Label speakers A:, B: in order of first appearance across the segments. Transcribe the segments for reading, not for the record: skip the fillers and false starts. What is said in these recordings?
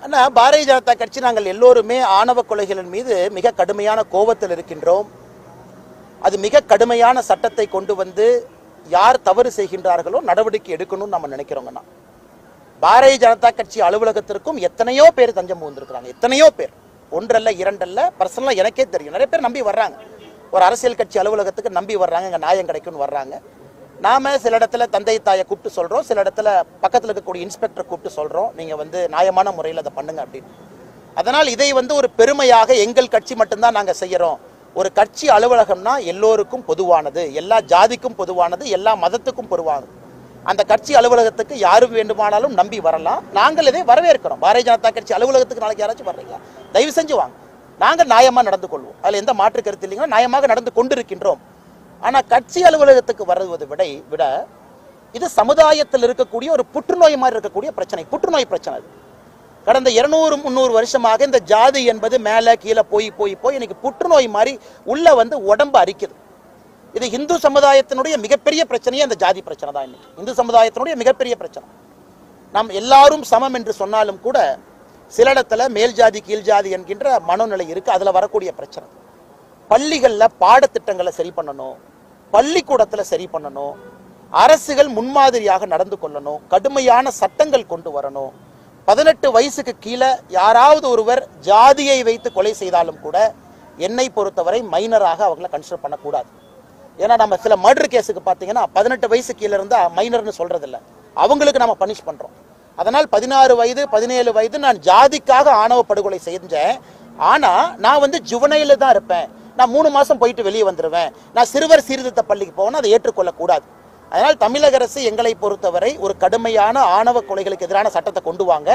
A: ஆனால் பாரதிய ஜனதா கட்சி நாங்கள் எல்லோருமே ஆணவ கொலைகளின் மீது மிக கடுமையான கோபத்தில் இருக்கின்றோம். அது மிக கடுமையான சட்டத்தை கொண்டு வந்து யார் தவறு செய்கின்றார்களோ நடவடிக்கை எடுக்கணும்னு நம்ம நினைக்கிறோங்கண்ணா. பாரதிய ஜனதா கட்சி அலுவலகத்திற்கும் எத்தனையோ பேர் தஞ்சம் புகுந்திருக்கிறாங்க, எத்தனையோ பேர், ஒன்றல்ல இரண்டல்ல. பர்சனலாக எனக்கே தெரியும், நிறைய பேர் நம்பி வர்றாங்க. ஒரு அரசியல் கட்சி அலுவலகத்துக்கு நம்பி வர்றாங்க, இங்கே நியாயம் கிடைக்கும்னு வர்றாங்க. நாம சில இடத்துல தந்தை தாயை கூப்பிட்டு சொல்றோம், சில இடத்துல பக்கத்தில் இருக்கக்கூடிய இன்ஸ்பெக்டர் கூப்பிட்டு சொல்றோம், நீங்க வந்து நியாயமான முறையில் அதை பண்ணுங்க அப்படின்னு. அதனால் இதை வந்து ஒரு பெருமையாக எங்கள் கட்சி மட்டும்தான் நாங்கள் செய்யறோம். ஒரு கட்சி அலுவலகம்னா எல்லோருக்கும் பொதுவானது, எல்லா ஜாதிக்கும் பொதுவானது, எல்லா மதத்துக்கும் பொதுவானது. அந்த கட்சி அலுவலகத்துக்கு யாரும் வேண்டுமானாலும் நம்பி வரலாம். நாங்கள் இதை வரவேற்கிறோம். பாரதிய ஜனதா கட்சி அலுவலகத்துக்கு நாளைக்கு யாராச்சும் வர்றீங்களா, தயவு செஞ்சு வாங்க. நாங்கள் நியாயமாக நடந்து கொள்வோம், அதில் எந்த மாற்று கருத்து இல்லைங்களா, நியாயமாக நடந்து கொண்டிருக்கின்றோம். ஆனால் கட்சி அலுவலகத்துக்கு வருவதை விட இது சமுதாயத்தில் இருக்கக்கூடிய ஒரு புற்றுநோய் மாதிரி இருக்கக்கூடிய பிரச்சனை, புற்றுநோய் பிரச்சனை. கடந்த 200-300 வருஷமாக இந்த ஜாதி என்பது மேலே கீழே போய் போய் போய் இன்னைக்கு புற்றுநோய் மாதிரி உள்ள வந்து உடம்பு அரிக்குது. இது இந்து சமுதாயத்தினுடைய மிகப்பெரிய பிரச்சனையே அந்த ஜாதி பிரச்சனை தான். இன்னைக்கு இந்து சமுதாயத்தினுடைய மிகப்பெரிய பிரச்சனை. நாம் எல்லாரும் சமம் என்று சொன்னாலும் கூட சில இடத்துல மேல் ஜாதி கீழ் ஜாதி என்கின்ற மனோநிலை இருக்கு. அதுல வரக்கூடிய பிரச்சனை பள்ளிகளில் பாடத்திட்டங்களை சரி பண்ணணும், பள்ளிக்கூடத்தில் சரி பண்ணணும், அரசுகள் முன்மாதிரியாக நடந்து கொள்ளணும், கடுமையான சட்டங்கள் கொண்டு வரணும். 18 வயசுக்கு கீழே யாராவது ஒருவர் ஜாதியை வைத்து கொலை செய்தாலும் கூட என்னை பொறுத்தவரை மைனராக அவங்களை கன்சிடர் பண்ணக்கூடாது. ஏன்னா நம்ம சில மர்டர் கேஸுக்கு பார்த்தீங்கன்னா 18 வயசு கீழே இருந்தால் மைனர்னு சொல்றதில்ல, அவங்களுக்கு நம்ம பனிஷ் பண்றோம். அதனால் 16 வயது 17 வயது நான் ஜாதிக்காக ஆணவ படுகொலை செஞ்சேன், ஆனா நான் வந்து ஜுவனையில தான் இருப்பேன், நான் 3 மாசம் போயிட்டு வெளியே வந்துடுவேன், நான் சிறுவர் சீர்திருத்த பள்ளிக்கு போவேன், அதை ஏற்றுக்கொள்ளக்கூடாது. அதனால் தமிழக அரசு எங்களை பொறுத்தவரை ஒரு கடுமையான ஆணவ கொலைகளுக்கு எதிரான சட்டத்தை கொண்டு வாங்க.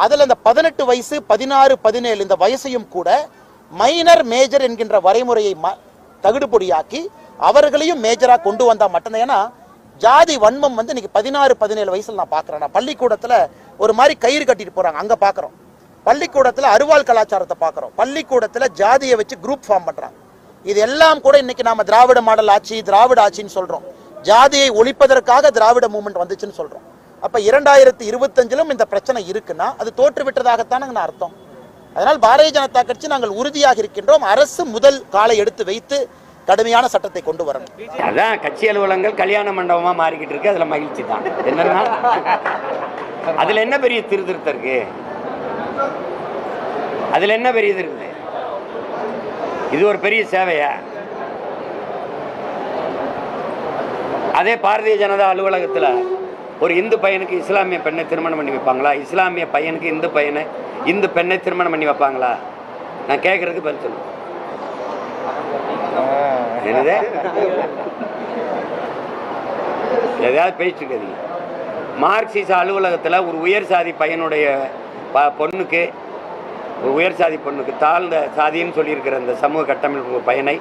A: அதில் இந்த 18 வயசு 16 17 இந்த வயசையும் கூட மைனர் மேஜர் என்கின்ற வரைமுறையை தகுடுபொடியாக்கி அவர்களையும் மேஜரா கொண்டு வந்தா மட்டும்தான். ஏன்னா ஜாதி வன்மம் வந்து இன்னைக்கு 16 17 வயசுல நான் பாக்குறேன். நான் பள்ளிக்கூடத்துல ஒரு மாதிரி கயிறு கட்டிட்டு போறாங்க, அங்க பாக்குறோம். பள்ளிக்கூடத்துல அருவாள் கலாச்சாரத்தை பாக்குறோம். பள்ளிக்கூடத்துல ஜாதியை வச்சு குரூப் ஃபார்ம் பண்றாங்க. இது எல்லாம் கூட இன்னைக்கு நாம திராவிட மாடல் ஆட்சி, திராவிட ஆட்சின்னு சொல்றோம். ஜாதியை ஒழிப்பதற்காக திராவிட மூவ்மெண்ட் வந்துச்சுன்னு சொல்றோம். அப்ப 2025 இந்த பிரச்சனை இருக்குன்னா அது தோற்று விட்டதாகத்தான் அர்த்தம். அதனால் பாரதிய ஜனதா கட்சி நாங்கள் உறுதியாக இருக்கின்றோம். அரசு முதல் காலை எடுத்து வைத்து கடுமையான சட்டத்தை கொண்டு வரணும்.
B: அதான் கட்சி அலுவலகங்கள் கல்யாண மண்டபமா மாறிக்கிட்டு இருக்கு, அதுல மகிழ்ச்சி தான். என்னன்னா அதுல என்ன பெரிய திருத்தம் இருக்கு, அதுல என்ன பெரிய இருக்கு? இது ஒரு பெரிய சேவையா? அதே பாரதிய ஜனதா அலுவலகத்தில் ஒரு இந்து பையனுக்கு இஸ்லாமிய பெண்ணை திருமணம் பண்ணி வைப்பாங்களா? இஸ்லாமிய பையனுக்கு இந்து பெண்ணை திருமணம் பண்ணி வைப்பாங்களா? நான் கேட்கறதுக்கு பதில் சொல்லுவேன். என்னது எதாவது பேசிட்டு மார்க்சிச அலுவலகத்தில் ஒரு உயர் சாதி பையனுடைய பொண்ணுக்கு, ஒரு உயர் சாதி பொண்ணுக்கு, தாழ்ந்த சாதின்னு சொல்லியிருக்கிற அந்த சமூக கட்டமைப்பு பையனை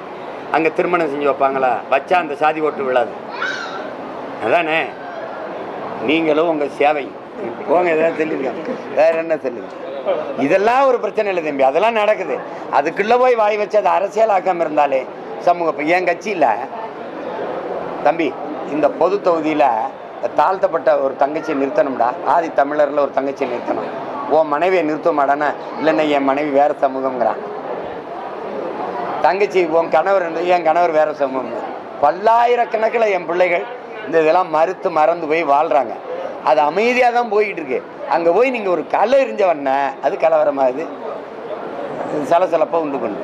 B: அங்கே திருமணம் செஞ்சு வைப்பாங்களா? வச்சா அந்த சாதி ஓட்டு விழாது. அதானே? நீங்களும் உங்கள் சேவை போங்க, எதாவது சொல்லியிருக்காங்க, வேற என்ன சொல்லுங்க. இதெல்லாம் ஒரு பிரச்சனை இல்லை தம்பி, அதெல்லாம் நடக்குது. அதுக்குள்ளே போய் வாய் வச்சு அதை அரசியலாக்காமல் இருந்தாலே சமூக. என் கட்சியில் தம்பி இந்த பொது தொகுதியில் தாழ்த்தப்பட்ட ஒரு தங்கச்சியை நிறுத்தணும்டா, ஆதி தமிழரில் ஒரு தங்கச்சியை நிறுத்தணும். உன் மனைவியை நிறுத்த மாட்டானா? இல்லைன்னா என் மனைவி வேற சமூகங்கிறான். தங்கச்சி உன் கணவர், என் கணவர் வேற சமூகம். பல்லாயிரக்கணக்கில் என் பிள்ளைகள் இந்த இதெல்லாம் மறந்து போய் வாழ்கிறாங்க. அது அமைதியாக தான் போய்கிட்டு இருக்கு. அங்கே போய் நீங்கள் ஒரு கலை எறிஞ்சவன அது கலவரமாகுது, சலசலப்பாக உண்டு பண்ணுது.